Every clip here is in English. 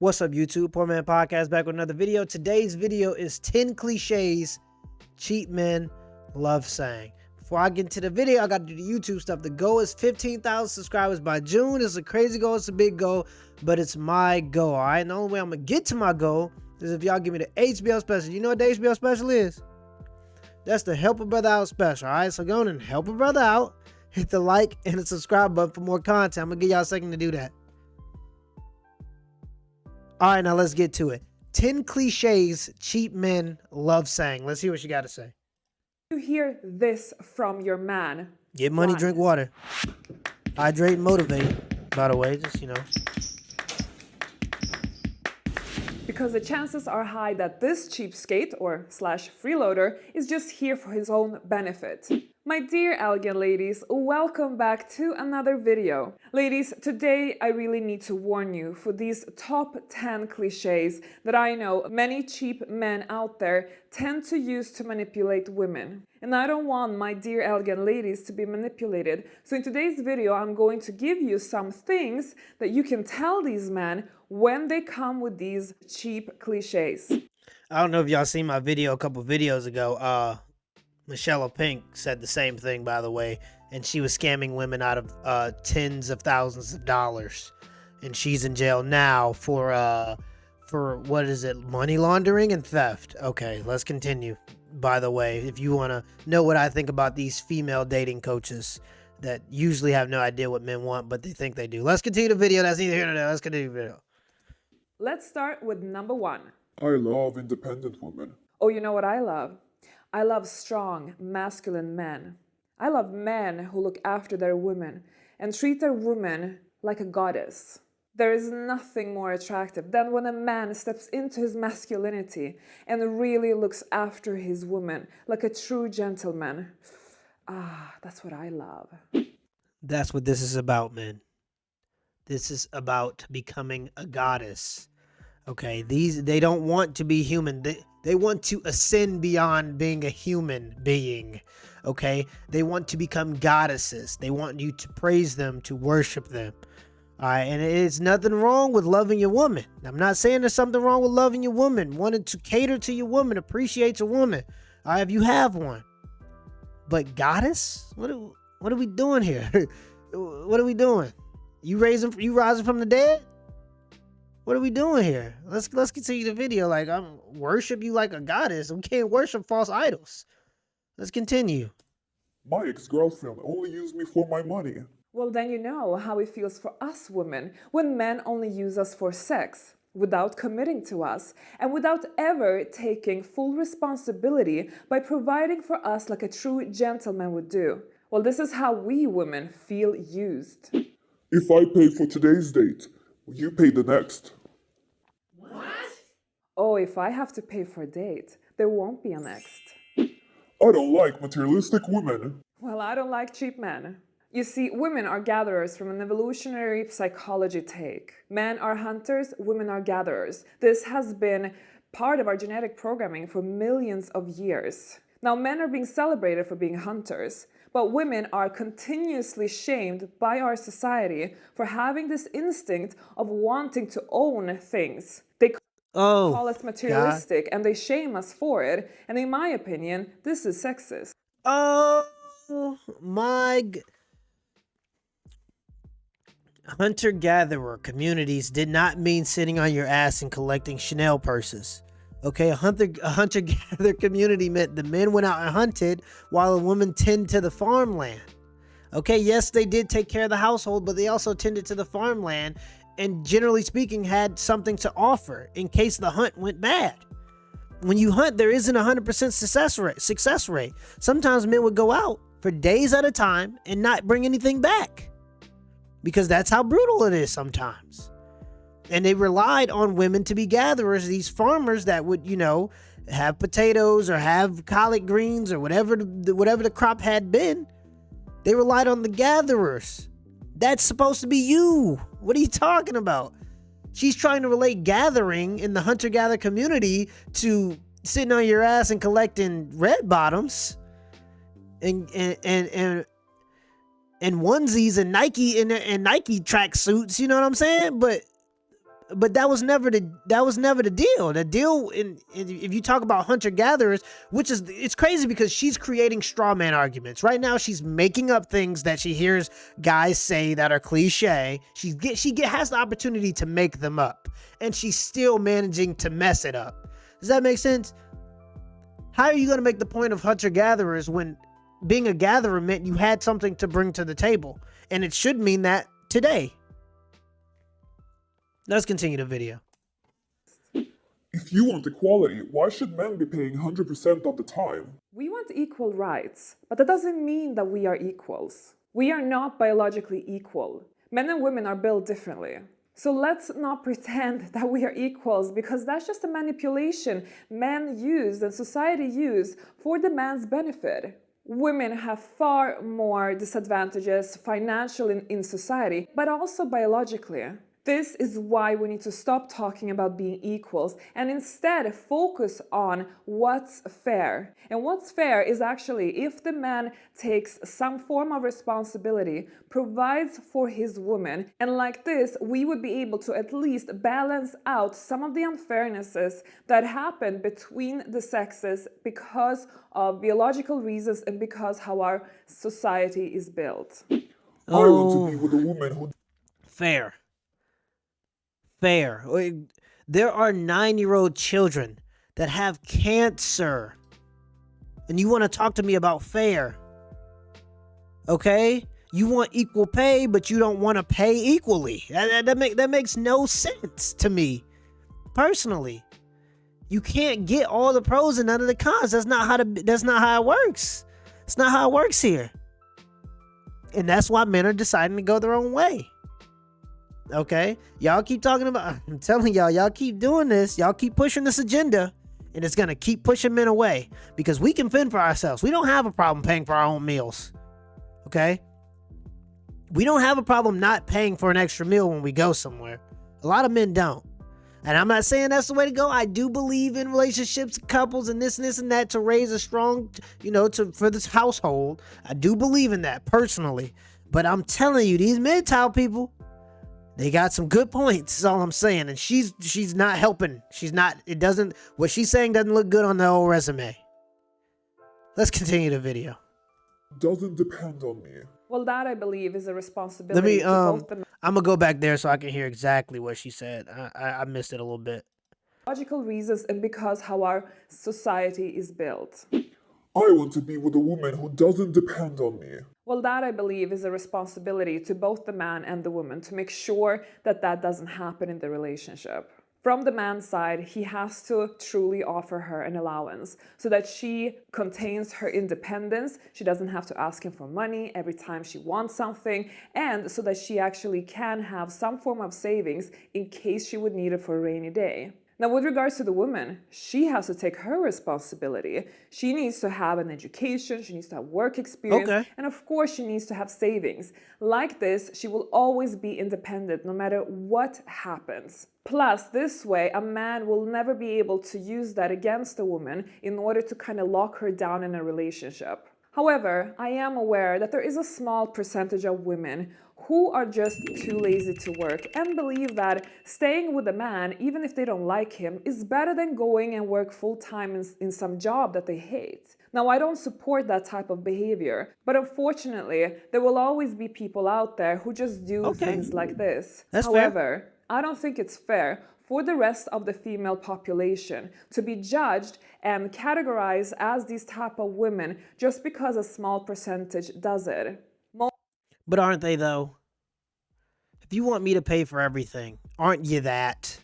What's up, YouTube? Poor.Mans.Podcast back with another video. Today's video is 10 cliches cheap men love saying. Before I get into the video, I got to do the YouTube stuff. The goal is 15,000 subscribers by June. It's a crazy goal. It's a big goal, but it's my goal, all right? And the only way I'm going to get to my goal is if y'all give me the HBO special. You know what the HBO special is? That's the Help a Brother Out special, all right? So go on and help a brother out. Hit the like and the subscribe button for more content. I'm going to give y'all a second to do that. All right, now let's get to it. 10 cliches cheap men love saying. Let's hear what you got to say. You hear this from your man. Get money, One. drink water. Hydrate and motivate, by the way, just, Because the chances are high that this cheapskate or slash freeloader is just here for his own benefit. My dear elegant ladies, welcome back to another video. Ladies, today I really need to warn you for these top 10 cliches that I know many cheap men out there tend to use to manipulate women. And I don't want my dear elegant ladies to be manipulated. So in today's video, I'm going to give you some things that you can tell these men when they come with these cheap cliches. I don't know if y'all seen my video a couple videos ago. Michelle Pink said the same thing, by the way, and she was scamming women out of tens of thousands of dollars, and she's in jail now for what is it, money laundering and theft. Okay, let's continue. By the way, if you want to know what I think about these female dating coaches that usually have no idea what men want, but they think they do. Let's continue the video. That's neither here nor there. Let's continue the video. Let's start with number one. I love independent women. Oh, you know what I love? I love strong, masculine men. I love men who look after their women and treat their woman like a goddess. There is nothing more attractive than when a man steps into his masculinity and really looks after his woman like a true gentleman. Ah, that's what I love. That's what this is about, men. This is about becoming a goddess. Okay, they don't want to be human. They want to ascend beyond being a human being. Okay, they want to become goddesses. They want you to praise them, to worship them. All right, and it's nothing wrong with loving your woman. I'm not saying there's something wrong with loving your woman, wanting to cater to your woman, appreciate your woman. All right, if you have one. But goddess? What are we doing here? What are we doing? You rising from the dead? What are we doing here? Let's continue the video. Like, I'm worship you like a goddess. We can't worship false idols. Let's continue. My ex-girlfriend only used me for my money. Well, then you know how it feels for us women when men only use us for sex, without committing to us, and without ever taking full responsibility by providing for us like a true gentleman would do. Well, this is how we women feel used. If I pay for today's date, you pay the next. Oh, if I have to pay for a date, there won't be a next. I don't like materialistic women. Well, I don't like cheap men. You see, women are gatherers from an evolutionary psychology take. Men are hunters, women are gatherers. This has been part of our genetic programming for millions of years. Now, men are being celebrated for being hunters, but women are continuously shamed by our society for having this instinct of wanting to own things. They call us materialistic, and they shame us for it. And in my opinion, this is sexist. Oh my hunter-gatherer communities did not mean sitting on your ass and collecting Chanel purses. Okay, a hunter-gatherer community meant the men went out and hunted while the women tended to the farmland. Okay, yes, they did take care of the household, but they also tended to the farmland and, generally speaking, had something to offer in case the hunt went bad. When you hunt, there isn't a 100% success rate. Sometimes men would go out for days at a time and not bring anything back because that's how brutal it is sometimes. And they relied on women to be gatherers, these farmers that would, have potatoes or have collard greens or whatever the crop had been. They relied on the gatherers. That's supposed to be you. What are you talking about? She's trying to relate gathering in the hunter-gatherer community to sitting on your ass and collecting red bottoms and onesies and Nike track suits. You know what I'm saying? But But that was never the deal. The deal if you talk about hunter gatherers, it's crazy because she's creating straw man arguments. Right now she's making up things that she hears guys say that are cliche. She has the opportunity to make them up, and she's still managing to mess it up. Does that make sense? How are you going to make the point of hunter gatherers when being a gatherer meant you had something to bring to the table? And it should mean that today. Let's continue the video. If you want equality, why should men be paying 100% of the time? We want equal rights, but that doesn't mean that we are equals. We are not biologically equal. Men and women are built differently. So let's not pretend that we are equals, because that's just a manipulation men use and society use for the man's benefit. Women have far more disadvantages financially in society, but also biologically. This is why we need to stop talking about being equals and instead focus on what's fair. And what's fair is actually if the man takes some form of responsibility, provides for his woman, and like this, we would be able to at least balance out some of the unfairnesses that happen between the sexes because of biological reasons and because how our society is built. I want to be with a woman who... Fair. There are 9-year-old children that have cancer, and you want to talk to me about fair? Okay, you want equal pay, but you don't want to pay equally. That makes no sense to me personally. You can't get all the pros and none of the cons. That's not how it works. It's not how it works here, and that's why men are deciding to go their own way. Okay, y'all keep talking about, I'm telling y'all keep doing this, y'all keep pushing this agenda, and it's gonna keep pushing men away because we can fend for ourselves. We don't have a problem paying for our own meals. Okay, we don't have a problem not paying for an extra meal when we go somewhere. A lot of men don't, and I'm not saying that's the way to go. I do believe in relationships, couples, and this and that to raise a strong, for this household. I do believe in that personally, but I'm telling you, these MGTOW people, they got some good points, is all I'm saying. And she's not helping. What she's saying doesn't look good on the old resume. Let's continue the video. Doesn't depend on me. Well, that I believe is a responsibility to both the I'm gonna go back there so I can hear exactly what she said. I missed it a little bit. logical reasons and because how our society is built. I want to be with a woman who doesn't depend on me. Well, that I believe is a responsibility to both the man and the woman to make sure that that doesn't happen in the relationship. From the man's side, he has to truly offer her an allowance so that she contains her independence. She doesn't have to ask him for money every time she wants something, and so that she actually can have some form of savings in case she would need it for a rainy day. Now, with regards to the woman, she has to take her responsibility. She needs to have an education, she needs to have work experience, and of course she needs to have savings. Like this, she will always be independent no matter what happens. Plus, this way, a man will never be able to use that against a woman in order to kind of lock her down in a relationship. However, I am aware that there is a small percentage of women who are just too lazy to work and believe that staying with a man, even if they don't like him, is better than going and work full-time in some job that they hate. Now, I don't support that type of behavior, but unfortunately, there will always be people out there who just do things like this. However, I don't think it's fair for the rest of the female population to be judged and categorized as these type of women just because a small percentage does it. But aren't they though? If you want me to pay for everything, aren't you that?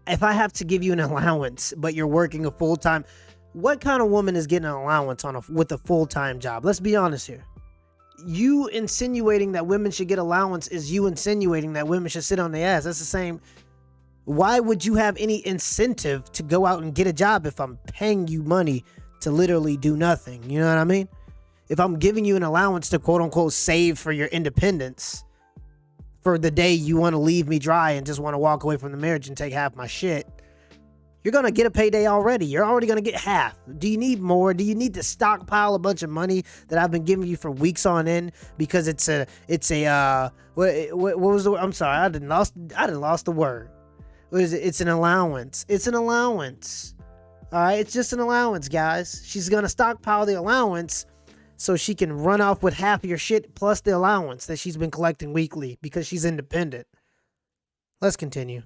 If I have to give you an allowance, but you're working a full-time, what kind of woman is getting an allowance with a full-time job? Let's be honest here. You insinuating that women should get allowance is you insinuating that women should sit on their ass. That's the same. Why would you have any incentive to go out and get a job if I'm paying you money to literally do nothing? You know what I mean? If I'm giving you an allowance to quote unquote save for your independence for the day you want to leave me dry and just want to walk away from the marriage and take half my shit, You're going to get a payday already. You're already going to get half. Do you need more? Do you need to stockpile a bunch of money that I've been giving you for weeks on end because what was the word? I'm sorry. I didn't lost the word. What is it? It's an allowance. It's an allowance. All right. It's just an allowance, guys. She's going to stockpile the allowance so she can run off with half of your shit plus the allowance that she's been collecting weekly because she's independent. Let's continue.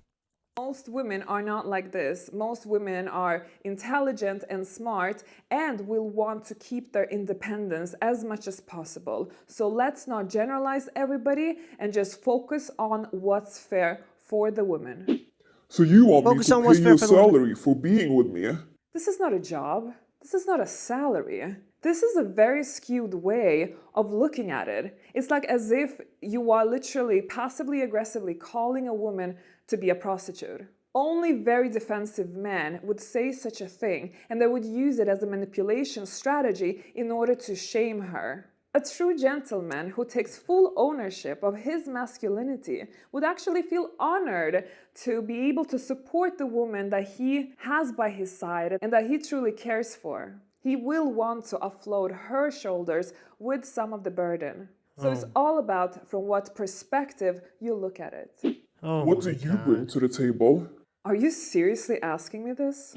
Most women are not like this. Most women are intelligent and smart and will want to keep their independence as much as possible. So let's not generalize everybody and just focus on what's fair for the woman. So you want Focus me on to what's pay fair you for the woman. salary for being with me? This is not a job. This is not a salary. This is a very skewed way of looking at it. It's like as if you are literally passively aggressively calling a woman to be a prostitute. Only very defensive men would say such a thing, and they would use it as a manipulation strategy in order to shame her. A true gentleman who takes full ownership of his masculinity would actually feel honored to be able to support the woman that he has by his side and that he truly cares for. He will want to offload her shoulders with some of the burden. So it's all about from what perspective you look at it. What do you bring to the table? Are you seriously asking me this?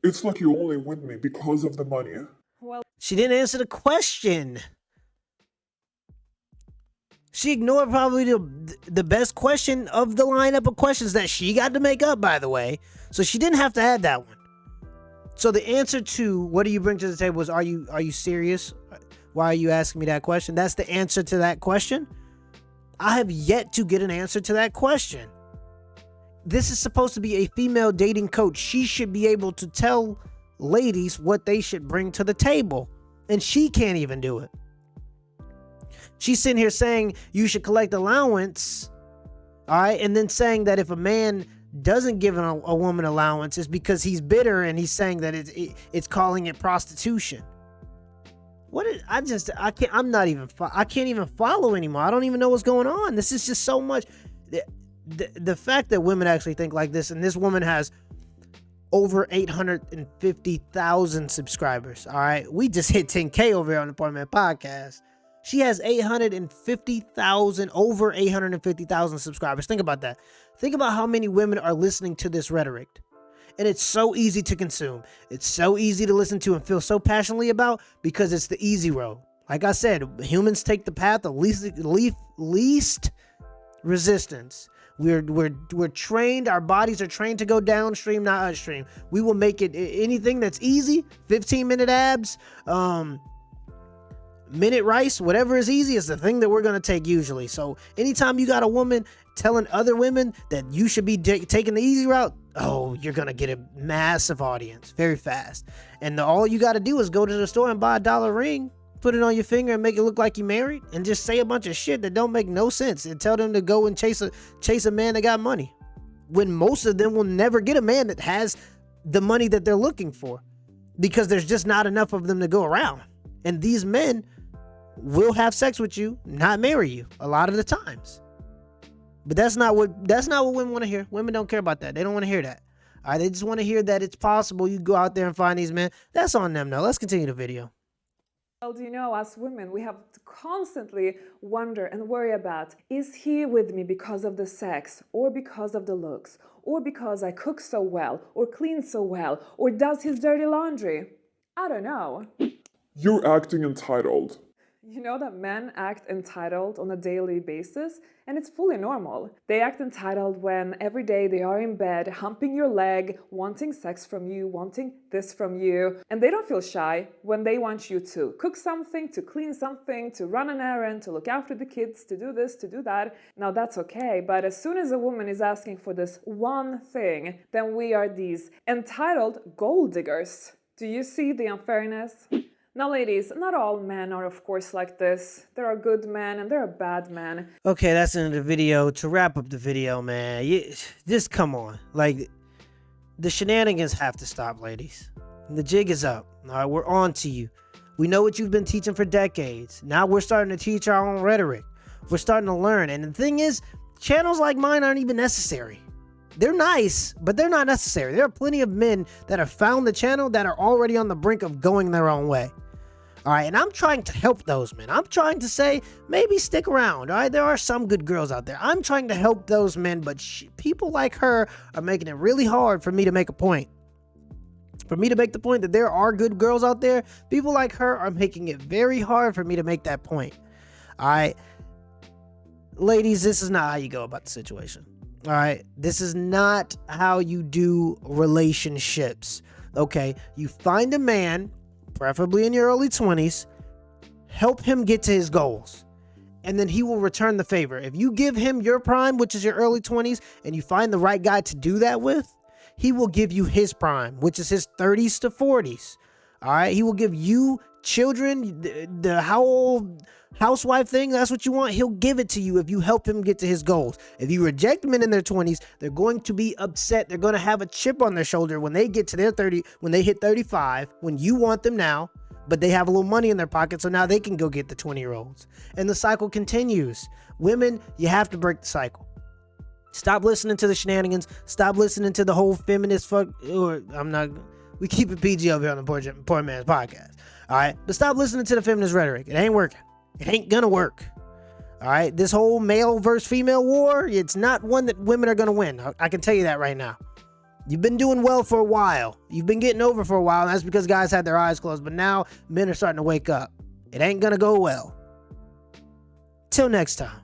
It's like you're only with me because of the money. Well, She didn't answer the question. She ignored probably the best question of the lineup of questions that she got to make up, by the way. So she didn't have to add that one. So the answer to what do you bring to the table is, are you serious? Why are you asking me that question? That's the answer to that question. I have yet to get an answer to that question. This is supposed to be a female dating coach. She should be able to tell ladies what they should bring to the table. And she can't even do it. She's sitting here saying you should collect allowance. All right. And then saying that if a man doesn't give a woman allowance, it's because he's bitter and he's saying that it's calling it prostitution. I can't even follow anymore. I don't even know what's going on. This is just so much. The fact that women actually think like this, and this woman has over 850,000 subscribers. All right. We just hit 10K over here on the Poor.Mans.Podcast. She has over 850,000 subscribers. Think about that. Think about how many women are listening to this rhetoric. And it's so easy to consume. It's so easy to listen to and feel so passionately about because it's the easy road. Like I said, humans take the path of least resistance. We're trained. Our bodies are trained to go downstream, not upstream. We will make it anything that's easy. 15-minute abs, minute rice, whatever is easy is the thing that we're going to take usually. So anytime you got a woman telling other women that you should be taking the easy route, you're going to get a massive audience very fast. And all you got to do is go to the store and buy a $1 ring, put it on your finger and make it look like you married, and just say a bunch of shit that don't make no sense and tell them to go and chase a man that got money, when most of them will never get a man that has the money that they're looking for because there's just not enough of them to go around. And these men will have sex with you, not marry you a lot of the times. But that's not what women want to hear. Women don't care about that. They don't want to hear that. All right, they just want to hear that it's possible you go out there and find these men. That's on them now. Let's continue the video. Well, do you know, as women, we have to constantly wonder and worry about, is he with me because of the sex, or because of the looks, or because I cook so well, or clean so well, or does his dirty laundry? I don't know. You're acting entitled. You know that men act entitled on a daily basis, and it's fully normal. They act entitled when every day they are in bed, humping your leg, wanting sex from you, wanting this from you. And they don't feel shy when they want you to cook something, to clean something, to run an errand, to look after the kids, to do this, to do that. Now that's okay, but as soon as a woman is asking for this one thing, then we are these entitled gold diggers. Do you see the unfairness? Now, ladies, not all men are, of course, like this. There are good men and there are bad men. Okay, that's the end of the video. To wrap up the video, man, just come on. Like, the shenanigans have to stop, ladies. The jig is up. All right, we're on to you. We know what you've been teaching for decades. Now we're starting to teach our own rhetoric. We're starting to learn. And the thing is, channels like mine aren't even necessary. They're nice, but they're not necessary. There are plenty of men that have found the channel that are already on the brink of going their own way. All right, and I'm trying to help those men. I'm trying to say, maybe stick around. All right, there are some good girls out there. I'm trying to help those men, but people like her are making it really hard for me to make a point. For me to make the point that there are good girls out there, people like her are making it very hard for me to make that point. All right, ladies, this is not how you go about the situation. All right, this is not how you do relationships. Okay, you find a man, preferably in your early 20s, help him get to his goals, and then he will return the favor. If you give him your prime, which is your early 20s, and you find the right guy to do that with, he will give you his prime, which is his 30s to 40s. All right, he will give you children, the how old housewife thing, that's what you want. He'll give it to you if you help him get to his goals. If you reject men in their 20s, they're going to be upset. They're going to have a chip on their shoulder when they get to their 30, when they hit 35, when you want them now, but they have a little money in their pocket, so now they can go get the 20-year-olds. And the cycle continues. Women, you have to break the cycle. Stop listening to the shenanigans. Stop listening to the whole feminist we keep it PG over here on the Poor Man's Podcast. All right, but stop listening to the feminist rhetoric. It ain't working. It ain't gonna work. All right, this whole male versus female war, it's not one that women are gonna win. I can tell you that right now. You've been doing well for a while. You've been getting over for a while, and that's because guys had their eyes closed, but now men are starting to wake up. It ain't gonna go well. Till next time.